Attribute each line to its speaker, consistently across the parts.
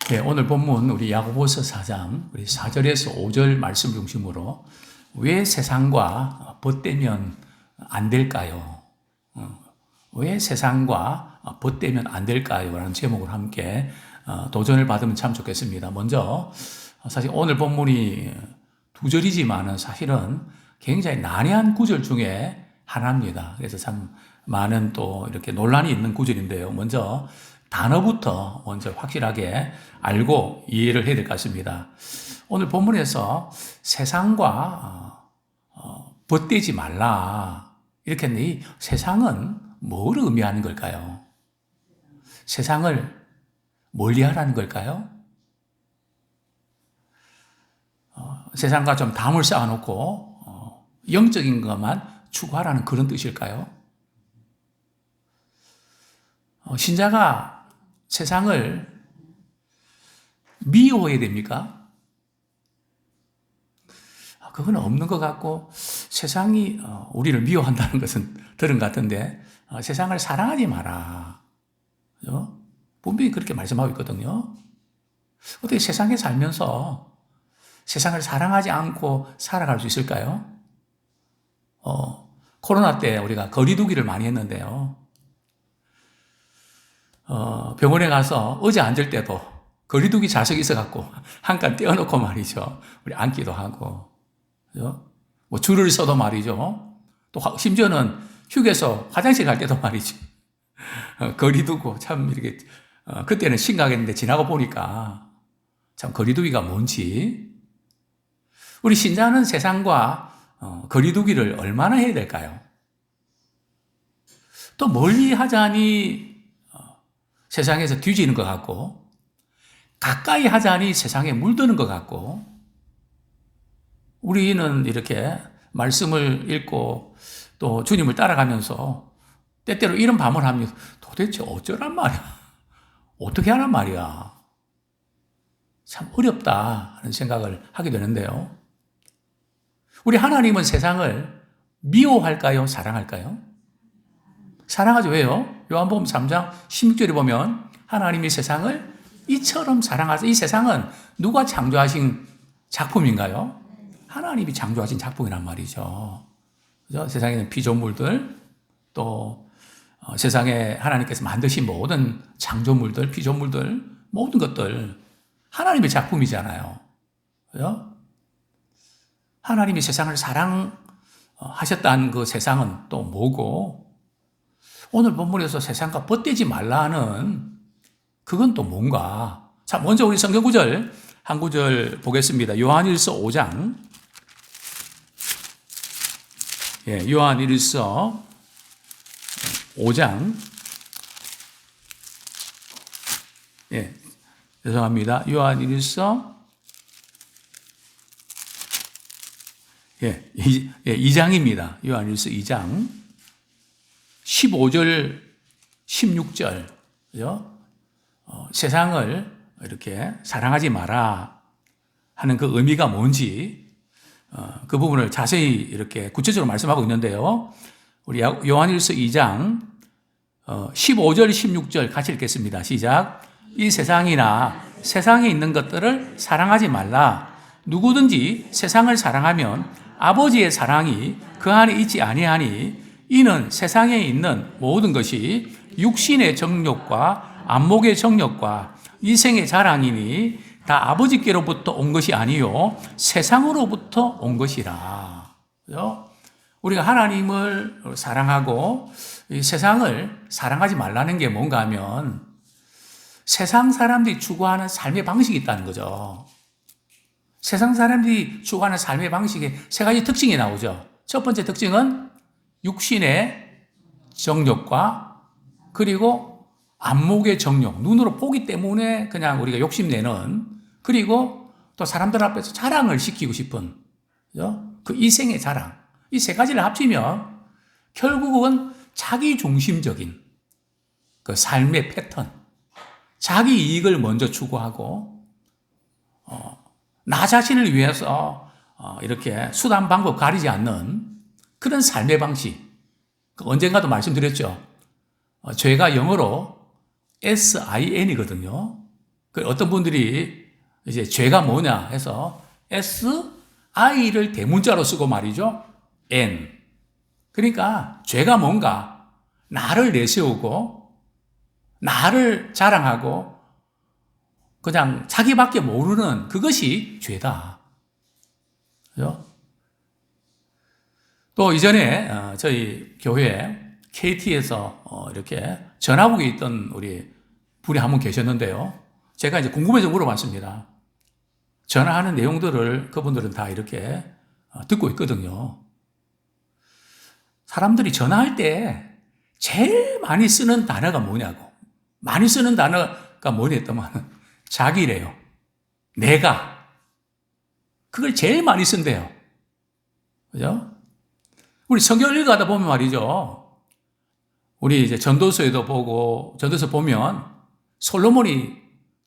Speaker 1: 네, 오늘 본문 우리 야고보서 4장 우리 4절에서 5절 말씀 중심으로 왜 세상과 벗대면 안 될까요? 왜 세상과 벗대면 안 될까요? 라는 제목으로 함께 도전을 받으면 참 좋겠습니다. 먼저 사실 오늘 본문이 두 절이지만은 사실은 굉장히 난해한 구절 중에 하나입니다. 그래서 참 많은 또 이렇게 논란이 있는 구절인데요. 먼저 단어부터 먼저 확실하게 알고 이해를 해야 될 것 같습니다. 오늘 본문에서 세상과 벗대지 말라 이렇게 했는데 이 세상은 뭘 의미하는 걸까요? 세상을 멀리하라는 걸까요? 세상과 좀 담을 쌓아놓고 영적인 것만 추구하라는 그런 뜻일까요? 신자가 세상을 미워해야 됩니까? 그건 없는 것 같고 세상이 우리를 미워한다는 것은 들은 것 같은데 세상을 사랑하지 마라. 분명히 그렇게 말씀하고 있거든요. 어떻게 세상에 살면서 세상을 사랑하지 않고 살아갈 수 있을까요? 코로나 때 우리가 거리두기를 많이 했는데요. 병원에 가서 의자 앉을 때도 거리두기 좌석이 있어갖고 한 칸 떼어놓고 말이죠. 우리 앉기도 하고, 뭐 줄을 서도 말이죠. 또 심지어는 휴게소 화장실 갈 때도 말이죠. 거리 두고 참 이렇게, 그때는 심각했는데 지나고 보니까 참 거리두기가 뭔지. 우리 신자는 세상과 거리두기를 얼마나 해야 될까요? 또 멀리 하자니 세상에서 뒤지는 것 같고, 가까이 하자니 세상에 물드는 것 같고, 우리는 이렇게 말씀을 읽고 또 주님을 따라가면서 때때로 이런 밤을 하면 도대체 어쩌란 말이야? 어떻게 하란 말이야? 참 어렵다 하는 생각을 하게 되는데요. 우리 하나님은 세상을 미워할까요? 사랑할까요? 사랑하죠. 왜요? 요한복음 3장 16절에 보면 하나님이 세상을 이처럼 사랑하사. 이 세상은 누가 창조하신 작품인가요? 하나님이 창조하신 작품이란 말이죠. 그죠? 세상에는 피조물들, 또 세상에 하나님께서 만드신 모든 창조물들, 피조물들, 모든 것들 하나님의 작품이잖아요. 그죠? 하나님이 세상을 사랑하셨다는 그 세상은 또 뭐고, 오늘 본문에서 세상과 벗대지 말라는 그건 또 뭔가. 자, 먼저 우리 성경 구절 한 구절 보겠습니다. 요한일서 5장. 요한일서 5장. 죄송합니다. 요한일서 2장입니다. 요한일서 2장. 15절, 16절, 그죠? 세상을 이렇게 사랑하지 마라 하는 그 의미가 뭔지, 그 부분을 자세히 이렇게 구체적으로 말씀하고 있는데요. 우리 요한일서 2장, 15절, 16절 같이 읽겠습니다. 시작. 이 세상이나 세상에 있는 것들을 사랑하지 말라. 누구든지 세상을 사랑하면 아버지의 사랑이 그 안에 있지 아니하니 이는 세상에 있는 모든 것이 육신의 정욕과 안목의 정욕과 이생의 자랑이니 다 아버지께로부터 온 것이 아니요 세상으로부터 온 것이라. 그죠? 우리가 하나님을 사랑하고 이 세상을 사랑하지 말라는 게 뭔가 하면 세상 사람들이 추구하는 삶의 방식이 있다는 거죠. 세상 사람들이 추구하는 삶의 방식에 세 가지 특징이 나오죠. 첫 번째 특징은 육신의 정욕과 그리고 안목의 정욕, 눈으로 보기 때문에 그냥 우리가 욕심내는, 그리고 또 사람들 앞에서 자랑을 시키고 싶은 그 이생의 자랑. 이 세 가지를 합치면 결국은 자기 중심적인 그 삶의 패턴, 자기 이익을 먼저 추구하고 나 자신을 위해서 이렇게 수단 방법 가리지 않는 그런 삶의 방식. 언젠가도 말씀드렸죠. 죄가 영어로 SIN이거든요. 어떤 분들이 이제 죄가 뭐냐 해서 SI를 대문자로 쓰고 말이죠. N. 그러니까 죄가 뭔가 나를 내세우고 나를 자랑하고 그냥 자기밖에 모르는 그것이 죄다. 그죠? 또 이전에 저희 교회 KT에서 이렇게 전화국에 있던 우리 분이 한 분 계셨는데요. 제가 이제 궁금해서 물어봤습니다. 전화하는 내용들을 그분들은 다 이렇게 듣고 있거든요. 사람들이 전화할 때 제일 많이 쓰는 단어가 뭐냐고. 많이 쓰는 단어가 뭐냐 했더만 자기래요. 내가. 그걸 제일 많이 쓴대요. 그죠? 우리 성경을 읽어가다 보면 말이죠. 우리 이제 전도서에도 보고, 전도서 보면 솔로몬이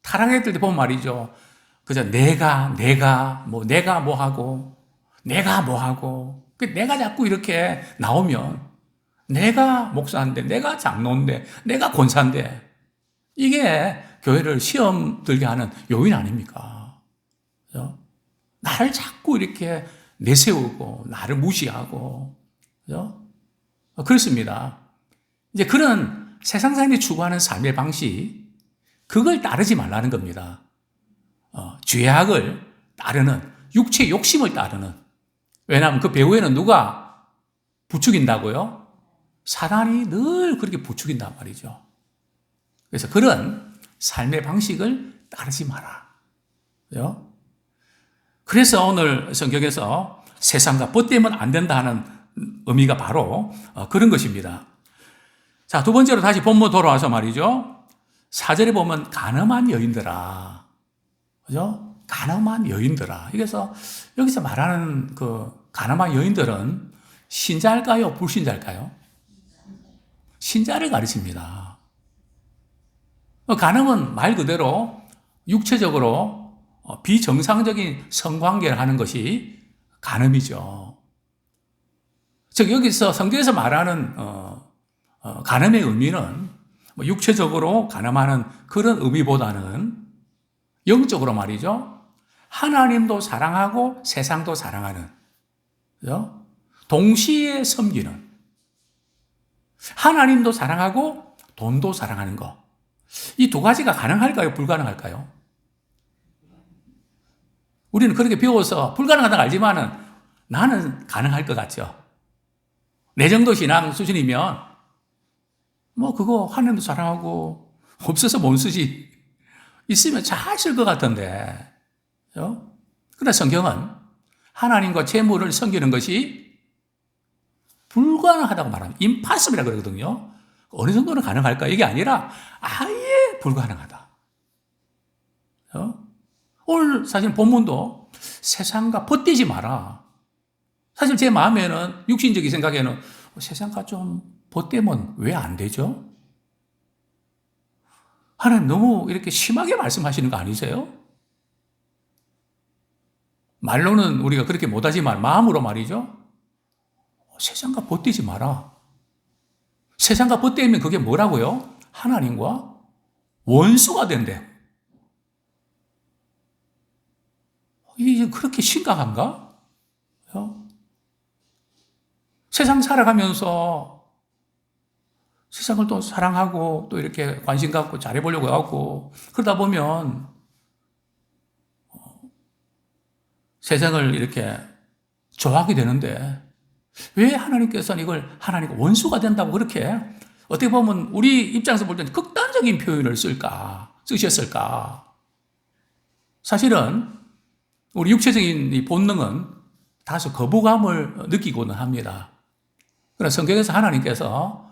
Speaker 1: 타락했을 때 보면 말이죠. 그저 내가 뭐 하고, 내가 자꾸 이렇게 나오면 내가 목사인데, 내가 장로인데, 내가 권사인데, 이게 교회를 시험 들게 하는 요인 아닙니까? 그죠? 나를 자꾸 이렇게 내세우고, 나를 무시하고, 그죠? 그렇습니다. 이제 그런 세상 사람이 추구하는 삶의 방식, 그걸 따르지 말라는 겁니다. 죄악을 따르는, 육체 욕심을 따르는. 왜냐하면 그 배후에는 누가 부추긴다고요? 사단이 늘 그렇게 부추긴단 말이죠. 그래서 그런 삶의 방식을 따르지 마라. 그죠? 그래서 오늘 성경에서 세상과 벗대면 안 된다 하는 의미가 바로 그런 것입니다. 자, 두 번째로 다시 본문 돌아와서 말이죠. 4절에 보면 간음한 여인들아. 그죠? 간음한 여인들아. 그래서 여기서 말하는 그 간음한 여인들은 신자일까요? 불신자일까요? 신자를 가르칩니다. 간음은 말 그대로 육체적으로 비정상적인 성관계를 하는 것이 간음이죠. 즉 여기서 성경에서 말하는 간음의 의미는 육체적으로 간음하는 그런 의미보다는 영적으로 말이죠. 하나님도 사랑하고 세상도 사랑하는, 그죠? 동시에 섬기는, 하나님도 사랑하고 돈도 사랑하는 것. 이 두 가지가 가능할까요? 불가능할까요? 우리는 그렇게 배워서 불가능하다고 알지만은 나는 가능할 것 같죠. 내 정도 신앙 수준이면 뭐 그거 하나님도 사랑하고 없어서 못 쓰지. 있으면 잘 쓸 것 같은데. 그렇죠? 그러나 성경은 하나님과 재물을 섬기는 것이 불가능하다고 말합니다. 임파서블이라고 그러거든요. 어느 정도는 가능할까? 이게 아니라 아예 불가능하다. 그렇죠? 오늘 사실 본문도 세상과 벗대지 마라. 사실 제 마음에는 육신적인 생각에는 세상과 좀 벗대면 왜 안 되죠? 하나님 너무 이렇게 심하게 말씀하시는 거 아니세요? 말로는 우리가 그렇게 못하지만 마음으로 말이죠. 세상과 벗대지 마라. 세상과 벗대면 그게 뭐라고요? 하나님과 원수가 된대. 이게 그렇게 심각한가? 세상 살아가면서 세상을 또 사랑하고 또 이렇게 관심 갖고 잘해보려고 하고 그러다 보면 세상을 이렇게 좋아하게 되는데 왜 하나님께서는 이걸 하나님과 원수가 된다고 그렇게 어떻게 보면 우리 입장에서 볼 때는 극단적인 표현을 쓰셨을까? 사실은 우리 육체적인 이 본능은 다소 거부감을 느끼고는 합니다. 그러나 성경에서 하나님께서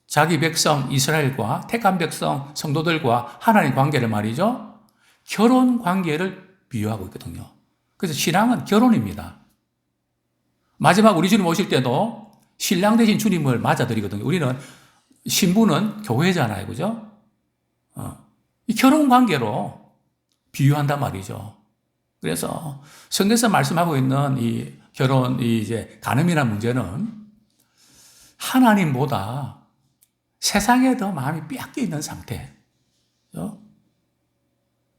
Speaker 1: 자기 백성 이스라엘과 택한 백성 성도들과 하나님 관계를 말이죠. 결혼 관계를 비유하고 있거든요. 그래서 신앙은 결혼입니다. 마지막 우리 주님 오실 때도 신랑 되신 주님을 맞아드리거든요. 우리는 신부는 교회잖아요. 그죠? 이 결혼 관계로 비유한단 말이죠. 그래서 성경에서 말씀하고 있는 이 결혼, 이제 간음이라는 문제는 하나님보다 세상에 더 마음이 빼앗겨 있는 상태.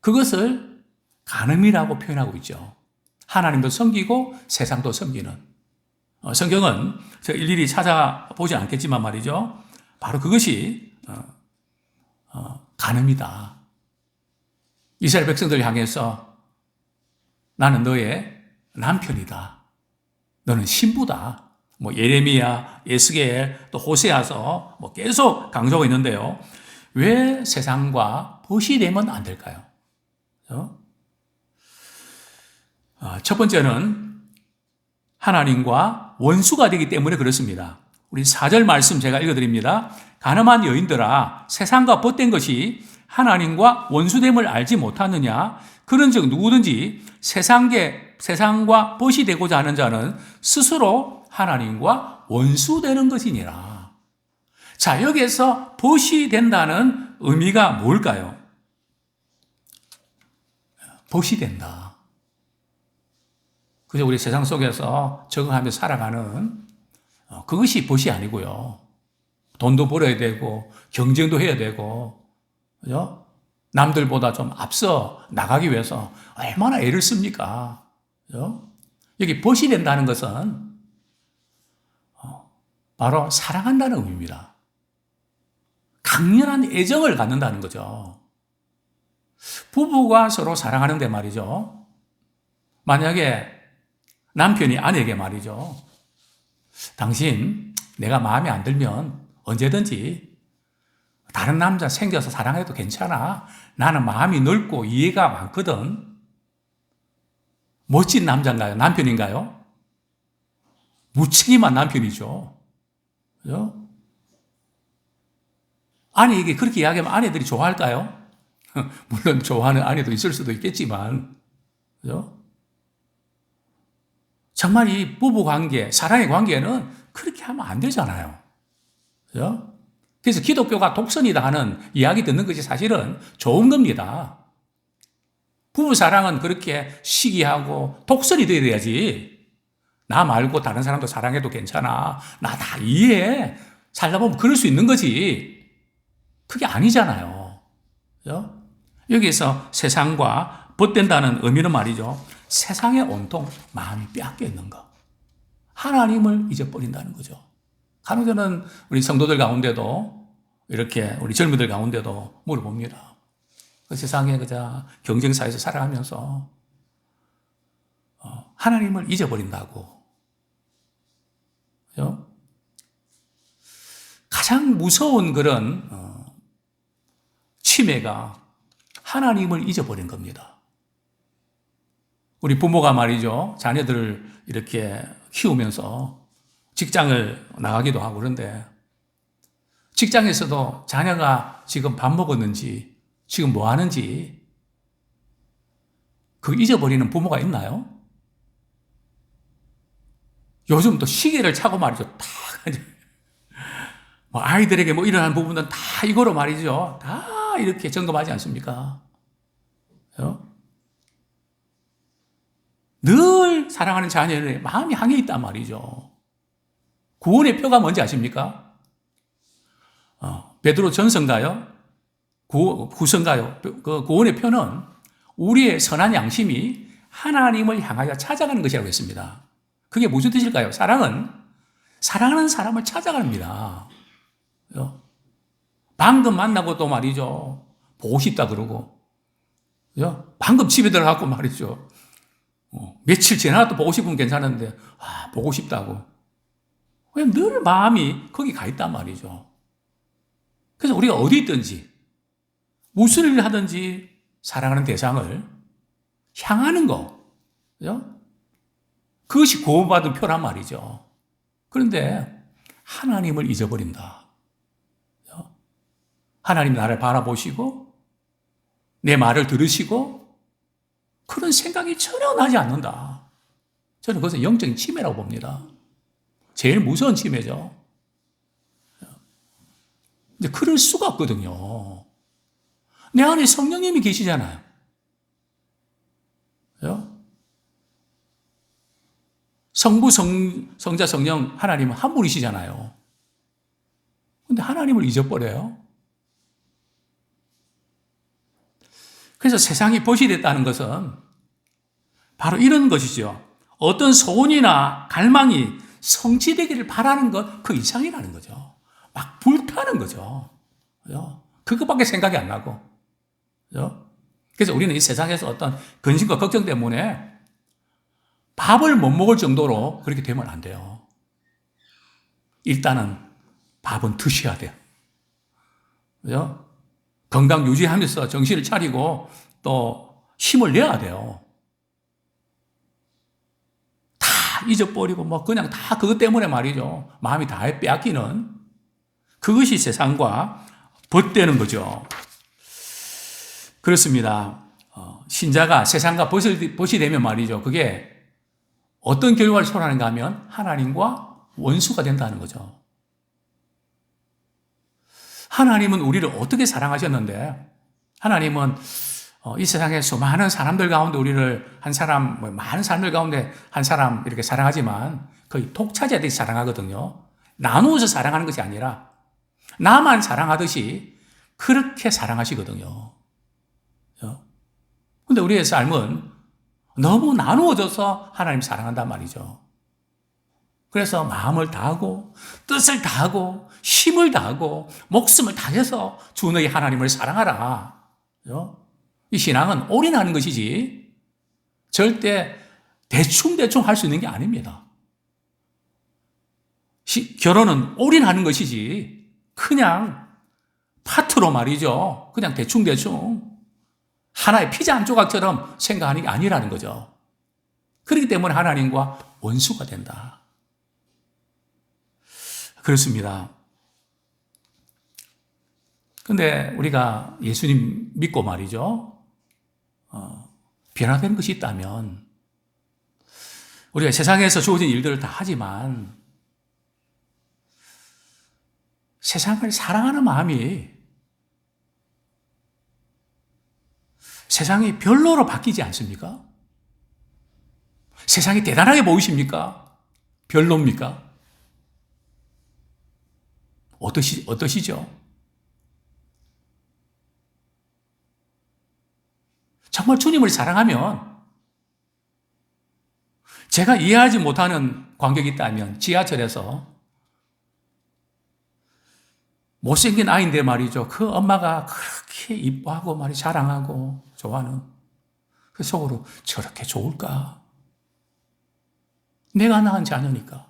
Speaker 1: 그것을 간음이라고 표현하고 있죠. 하나님도 섬기고 세상도 섬기는. 성경은 제가 일일이 찾아보지 않겠지만 말이죠. 바로 그것이 간음이다. 이스라엘 백성들을 향해서 나는 너의 남편이다. 너는 신부다. 뭐 예레미야, 에스겔, 또 호세아서 뭐 계속 강조하고 있는데요. 왜 세상과 벗이 되면 안 될까요? 첫 번째는 하나님과 원수가 되기 때문에 그렇습니다. 우리 4절 말씀 제가 읽어드립니다. 가늠한 여인들아 세상과 벗된 것이 하나님과 원수됨을 알지 못하느냐? 그런즉 누구든지 세상과 벗이 되고자 하는 자는 스스로 하나님과 원수되는 것이니라. 자, 여기에서 벗이 된다는 의미가 뭘까요? 벗이 된다. 그저 우리 세상 속에서 적응하며 살아가는 그것이 벗이 아니고요. 돈도 벌어야 되고 경쟁도 해야 되고 그죠? 남들보다 좀 앞서 나가기 위해서 얼마나 애를 씁니까? 그죠? 여기 벗이 된다는 것은 바로 사랑한다는 의미입니다. 강렬한 애정을 갖는다는 거죠. 부부가 서로 사랑하는데 말이죠. 만약에 남편이 아내에게 말이죠. 당신 내가 마음에 안 들면 언제든지 다른 남자 생겨서 사랑해도 괜찮아. 나는 마음이 넓고 이해가 많거든. 멋진 남자인가요? 남편인가요? 무책임한 남편이죠. 그죠? 아내에게 그렇게 이야기하면 아내들이 좋아할까요? 물론 좋아하는 아내도 있을 수도 있겠지만, 그죠? 정말 이 부부 관계, 사랑의 관계는 그렇게 하면 안 되잖아요. 그죠? 그래서 기독교가 독선이다 하는 이야기 듣는 것이 사실은 좋은 겁니다. 부부 사랑은 그렇게 시기하고 독선이 돼야 돼야지. 나 말고 다른 사람도 사랑해도 괜찮아. 나 다 이해해. 살다 보면 그럴 수 있는 거지. 그게 아니잖아요. 그죠? 여기서 세상과 벗된다는 의미는 말이죠. 세상에 온통 마음이 빼앗겨 있는 거. 하나님을 잊어버린다는 거죠. 간혹 저는 우리 성도들 가운데도 이렇게 우리 젊은들 가운데도 물어봅니다. 그 세상에 그저 경쟁사에서 살아가면서 하나님을 잊어버린다고. 그죠? 가장 무서운 그런 침해가 하나님을 잊어버린 겁니다. 우리 부모가 말이죠. 자녀들을 이렇게 키우면서 직장을 나가기도 하고 그런데 직장에서도 자녀가 지금 밥 먹었는지 지금 뭐 하는지 그거 잊어버리는 부모가 있나요? 요즘 또 시계를 차고 말이죠. 다 뭐 아이들에게 뭐 일어나는 부분은 다 이거로 말이죠. 다 이렇게 점검하지 않습니까? 늘 사랑하는 자녀의 마음이 향해 있단 말이죠. 구원의 표가 뭔지 아십니까? 베드로 전서인가요? 후서인가요? 그 구원의 표는 우리의 선한 양심이 하나님을 향하여 찾아가는 것이라고 했습니다. 그게 무슨 뜻일까요? 사랑하는 사람을 찾아갑니다. 방금 만나고 또 말이죠. 보고 싶다 그러고. 방금 집에 들어가고 말이죠. 며칠 지나도 보고 싶으면 괜찮은데, 보고 싶다고. 그냥 늘 마음이 거기 가 있단 말이죠. 그래서 우리가 어디 있든지, 무슨 일을 하든지 사랑하는 대상을 향하는 거. 그죠? 그것이 구원받은 표란 말이죠. 그런데 하나님을 잊어버린다. 하나님 나를 바라보시고, 내 말을 들으시고, 그런 생각이 전혀 나지 않는다. 저는 그것은 영적인 침해라고 봅니다. 제일 무서운 침해죠. 근데 그럴 수가 없거든요. 내 안에 성령님이 계시잖아요. 성부, 성자, 성령, 하나님은 한 분이시잖아요. 근데 하나님을 잊어버려요. 그래서 세상이 벗이 됐다는 것은 바로 이런 것이죠. 어떤 소원이나 갈망이 성취되기를 바라는 것 그 이상이라는 거죠. 막 불타는 거죠. 그것밖에 생각이 안 나고. 그래서 우리는 이 세상에서 어떤 근심과 걱정 때문에 밥을 못 먹을 정도로 그렇게 되면 안 돼요. 일단은 밥은 드셔야 돼요. 그죠? 건강 유지하면서 정신을 차리고 또 힘을 내야 돼요. 다 잊어버리고 뭐 그냥 다 그것 때문에 말이죠. 마음이 다 빼앗기는 그것이 세상과 벗되는 거죠. 그렇습니다. 신자가 세상과 벗이 되면 말이죠. 그게 어떤 결과를 초래하는가 하면 하나님과 원수가 된다는 거죠. 하나님은 우리를 어떻게 사랑하셨는데, 하나님은 이 세상의 수많은 사람들 가운데 우리를 한 사람, 많은 사람들 가운데 한 사람 이렇게 사랑하지만 거의 독차지하듯이 사랑하거든요. 나누어서 사랑하는 것이 아니라 나만 사랑하듯이 그렇게 사랑하시거든요. 근데 우리의 삶은 너무 나누어져서 하나님 사랑한단 말이죠. 그래서 마음을 다하고 뜻을 다하고 힘을 다하고 목숨을 다해서 주 너희 하나님을 사랑하라. 이 신앙은 올인하는 것이지 절대 대충 할 수 있는 게 아닙니다. 결혼은 올인하는 것이지 그냥 파트로 말이죠. 그냥 대충 하나의 피자 한 조각처럼 생각하는 게 아니라는 거죠. 그렇기 때문에 하나님과 원수가 된다. 그렇습니다. 근데 우리가 예수님 믿고 말이죠. 변화되는 것이 있다면 우리가 세상에서 주어진 일들을 다 하지만 세상을 사랑하는 마음이 세상이 별로로 바뀌지 않습니까? 세상이 대단하게 보이십니까? 별로입니까? 어떠시죠? 정말 주님을 사랑하면 제가 이해하지 못하는 관객이 있다면 지하철에서 못생긴 아이인데 말이죠. 그 엄마가 그렇게 이뻐하고 말이 자랑하고 좋아하는 그 속으로 저렇게 좋을까? 내가 낳은 자녀니까.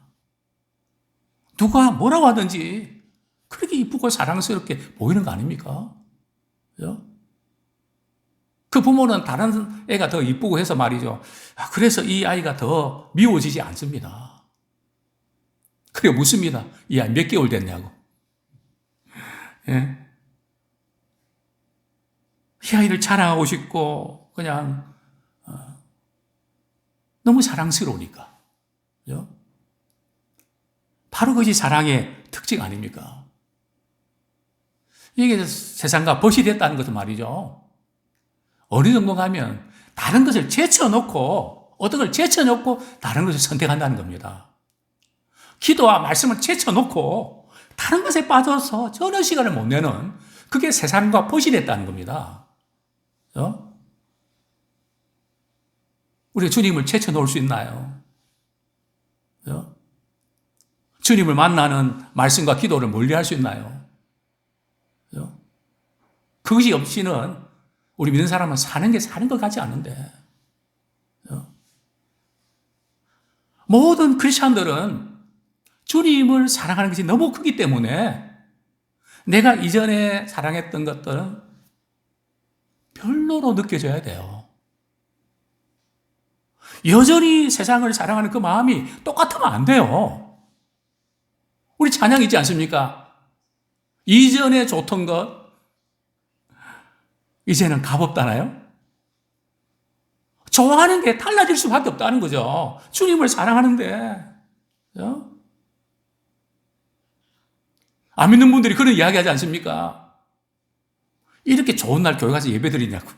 Speaker 1: 누가 뭐라고 하든지 그렇게 이쁘고 사랑스럽게 보이는 거 아닙니까? 그죠? 그 부모는 다른 애가 더 이쁘고 해서 말이죠. 그래서 이 아이가 더 미워지지 않습니다. 그래 묻습니다. 이 아이 몇 개월 됐냐고. 예? 이 아이를 자랑하고 싶고 그냥 너무 사랑스러우니까. 그죠? 바로 그것이 사랑의 특징 아닙니까? 이게 세상과 벗이 됐다는 것은 말이죠. 어느 정도 가면 다른 것을 제쳐놓고 어떤 걸 제쳐놓고 다른 것을 선택한다는 겁니다. 기도와 말씀을 제쳐놓고 다른 것에 빠져서 전혀 시간을 못 내는 그게 세상과 벗이 됐다는 겁니다. 우리 주님을 제쳐놓을 수 있나요? 주님을 만나는 말씀과 기도를 멀리할 수 있나요? 그것이 없이는 우리 믿는 사람은 사는 게 사는 것 같지 않은데 모든 크리스찬들은 주님을 사랑하는 것이 너무 크기 때문에 내가 이전에 사랑했던 것들은 별로로 느껴져야 돼요. 여전히 세상을 사랑하는 그 마음이 똑같으면 안 돼요. 우리 찬양 있지 않습니까? 이전에 좋던 것 이제는 값없다나요? 좋아하는 게 달라질 수밖에 없다는 거죠. 주님을 사랑하는데. 안 믿는 분들이 그런 이야기 하지 않습니까? 이렇게 좋은 날 교회 가서 예배 드리냐고.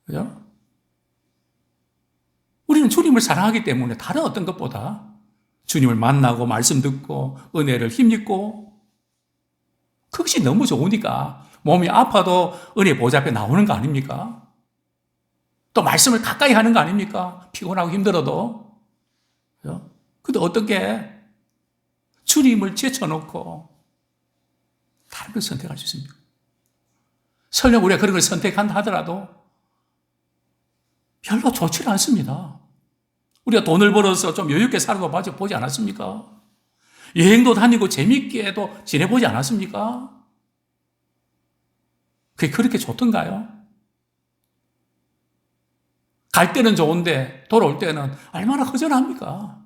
Speaker 1: 그죠? 우리는 주님을 사랑하기 때문에 다른 어떤 것보다 주님을 만나고 말씀 듣고 은혜를 힘입고 그것이 너무 좋으니까 몸이 아파도 은혜 보좌 앞에 나오는 거 아닙니까? 또 말씀을 가까이 하는 거 아닙니까? 피곤하고 힘들어도. 근데 어떻게 주님을 제쳐놓고 다른 걸 선택할 수 있습니까? 설령 우리가 그런 걸 선택한다 하더라도 별로 좋지 않습니다. 우리가 돈을 벌어서 좀 여유 있게 살아도 보지 않았습니까? 여행도 다니고 재밌게도 지내보지 않았습니까? 그게 그렇게 좋던가요? 갈 때는 좋은데 돌아올 때는 얼마나 허전합니까?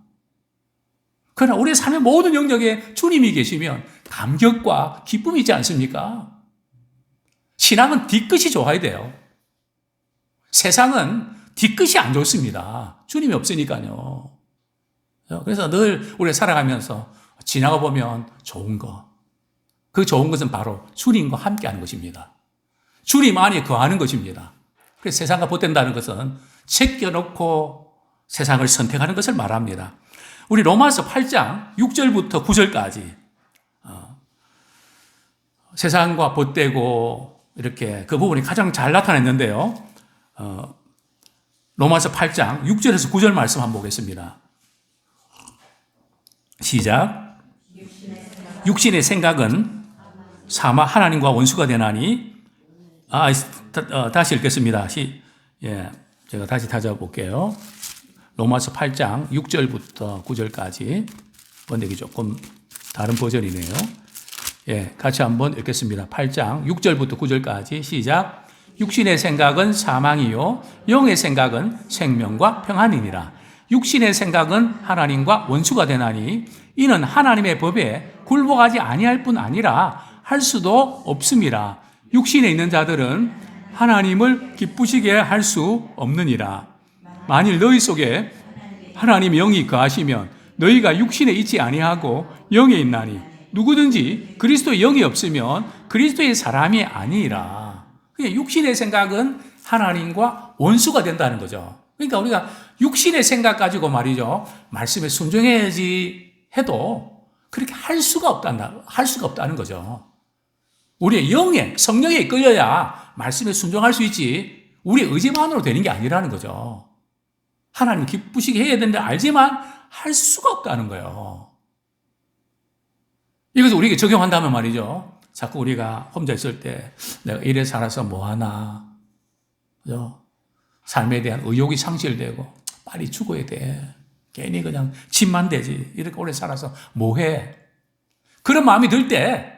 Speaker 1: 그러나 우리의 삶의 모든 영역에 주님이 계시면 감격과 기쁨이 있지 않습니까? 신앙은 뒤끝이 좋아야 돼요. 세상은 뒤끝이 안 좋습니다. 주님이 없으니까요. 그래서 늘 우리가 살아가면서 지나가 보면 좋은 것. 그 좋은 것은 바로 주님과 함께 하는 것입니다. 주님 안에 거하는 것입니다. 그래서 세상과 보탠다는 것은 제껴놓고 세상을 선택하는 것을 말합니다. 우리 로마서 8장 6절부터 9절까지 세상과 보태고 이렇게 그 부분이 가장 잘 나타냈는데요. 로마서 8장 6절에서 9절 말씀 한번 보겠습니다. 시작. 육신의 생각은 사마 하나님과 원수가 되나니. 다시 읽겠습니다. 제가 다시 찾아볼게요. 로마서 8장 6절부터 9절까지. 번역이 조금 다른 버전이네요. 같이 한번 읽겠습니다. 8장 6절부터 9절까지 시작. 육신의 생각은 사망이요 영의 생각은 생명과 평안이니라. 육신의 생각은 하나님과 원수가 되나니 이는 하나님의 법에 굴복하지 아니할 뿐 아니라 할 수도 없음이라. 육신에 있는 자들은 하나님을 기쁘시게 할 수 없느니라. 만일 너희 속에 하나님의 영이 거하시면 너희가 육신에 있지 아니하고 영에 있나니 누구든지 그리스도의 영이 없으면 그리스도의 사람이 아니라. 육신의 생각은 하나님과 원수가 된다는 거죠. 그러니까 우리가 육신의 생각 가지고 말이죠. 말씀에 순종해야지 해도 그렇게 할 수가 없다는 거죠. 우리의 영에, 성령에 이끌려야 말씀에 순종할 수 있지 우리의 의지만으로 되는 게 아니라는 거죠. 하나님 기쁘시게 해야 되는데 알지만 할 수가 없다는 거예요. 이것을 우리에게 적용한다면 말이죠. 자꾸 우리가 혼자 있을 때 내가 이래 살아서 뭐하나, 그죠? 삶에 대한 의욕이 상실되고 빨리 죽어야 돼. 괜히 그냥 집만 되지. 이렇게 오래 살아서 뭐해? 그런 마음이 들 때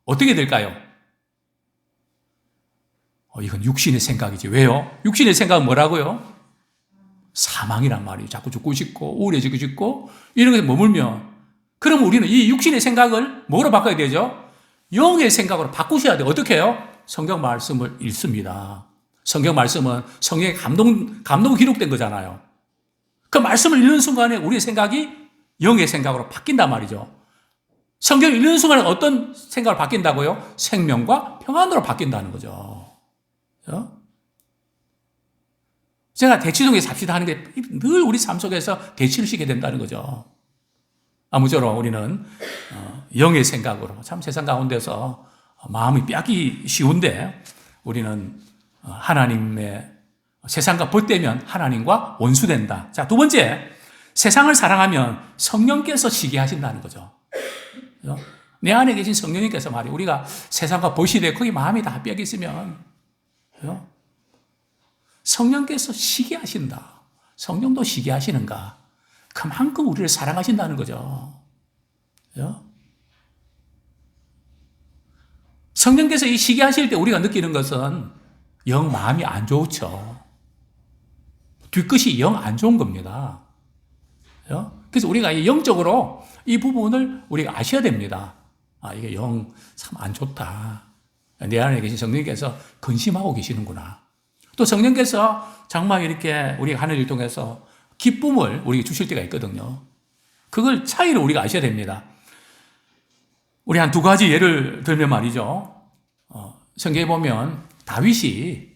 Speaker 1: 어떻게 될까요? 이건 육신의 생각이지. 왜요? 육신의 생각은 뭐라고요? 사망이란 말이에요. 자꾸 죽고 싶고 우울해지고 싶고 이런 것에 머물면 그럼 우리는 이 육신의 생각을 뭐로 바꿔야 되죠? 영의 생각으로 바꾸셔야 돼요. 어떻게 해요? 성경 말씀을 읽습니다. 성경 말씀은 성령의 감동 기록된 거잖아요. 그 말씀을 읽는 순간에 우리의 생각이 영의 생각으로 바뀐단 말이죠. 성경을 읽는 순간에 어떤 생각으로 바뀐다고요? 생명과 평안으로 바뀐다는 거죠. 제가 대치동에 삽시다 하는 게 늘 우리 삶 속에서 대치를 시게 된다는 거죠. 아무쪼록 우리는 영의 생각으로 참 세상 가운데서 마음이 빼앗기 쉬운데 우리는 하나님의 세상과 벗대면 하나님과 원수된다. 자, 두 번째, 세상을 사랑하면 성령께서 시게 하신다는 거죠. 내 안에 계신 성령님께서 말이에요. 우리가 세상과 벗이돼 거기 마음이 다 빼앗겨 있으면 성령께서 시게 하신다. 성령도 시게 하시는가? 그만큼 우리를 사랑하신다는 거죠. 성령께서 이 시게 하실 때 우리가 느끼는 것은 영 마음이 안 좋죠. 뒤끝이 영 안 좋은 겁니다. 그래서 우리가 영적으로 이 부분을 우리가 아셔야 됩니다. 이게 영 참 안 좋다. 내 안에 계신 성령께서 근심하고 계시는구나. 또 성령께서 정말 이렇게 우리가 하는 일 통해서 기쁨을 우리에게 주실 때가 있거든요. 그걸 차이를 우리가 아셔야 됩니다. 우리 한 두 가지 예를 들면 말이죠. 성경에 보면 다윗이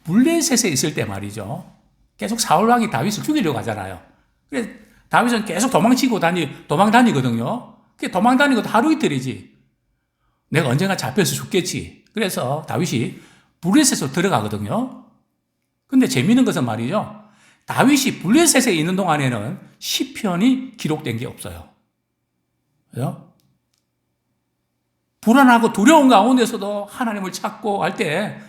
Speaker 1: 블레셋에 있을 때 말이죠. 계속 사울 왕이 다윗을 죽이려고 하잖아요. 그래서 다윗은 계속 도망 다니거든요. 도망 다니고 하루 이틀이지. 내가 언젠가 잡혀서 죽겠지. 그래서 다윗이 블레셋으로 들어가거든요. 근데 재미있는 것은 말이죠. 다윗이 블레셋에 있는 동안에는 시편이 기록된 게 없어요. 그죠? 불안하고 두려운 가운데서도 하나님을 찾고 할 때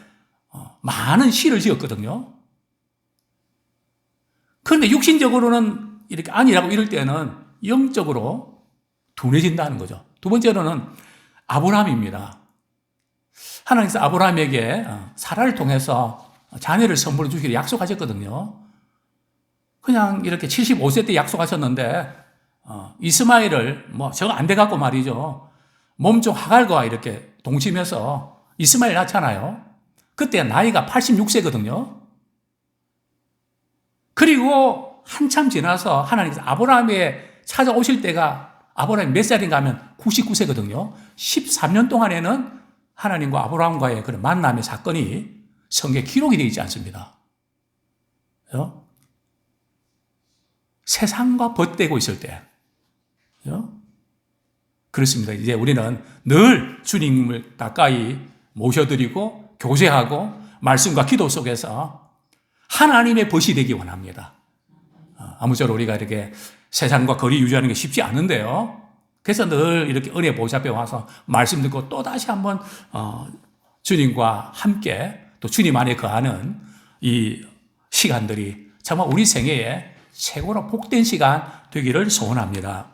Speaker 1: 많은 시를 지었거든요. 그런데 육신적으로는 이렇게 아니라고 이럴 때는 영적으로 둔해진다는 거죠. 두 번째로는 아브라함입니다. 하나님께서 아브라함에게 사라를 통해서 자녀를 선물로 주기로 약속하셨거든요. 그냥 이렇게 75세 때 약속하셨는데 이스마엘을 저거 안 돼갖고 말이죠. 몸종 하갈과 이렇게 동침해서 이스마엘 낳잖아요. 그때 나이가 86세거든요. 그리고 한참 지나서 하나님께서 아브라함에 찾아오실 때가 아브라함이 몇 살인가 하면 99세거든요. 13년 동안에는 하나님과 아브라함과의 그런 만남의 사건이 성경에 기록이 되어 있지 않습니다. 그죠? 세상과 벗대고 있을 때. 그죠? 그렇습니다. 이제 우리는 늘 주님을 가까이 모셔드리고 교제하고 말씀과 기도 속에서 하나님의 벗이 되기 원합니다. 아무쪼록 우리가 이렇게 세상과 거리 유지하는 게 쉽지 않은데요. 그래서 늘 이렇게 은혜 보좌 앞에 와서 말씀 듣고 또 다시 한번 주님과 함께 또 주님 안에 거하는 이 시간들이 정말 우리 생애에 최고로 복된 시간 되기를 소원합니다.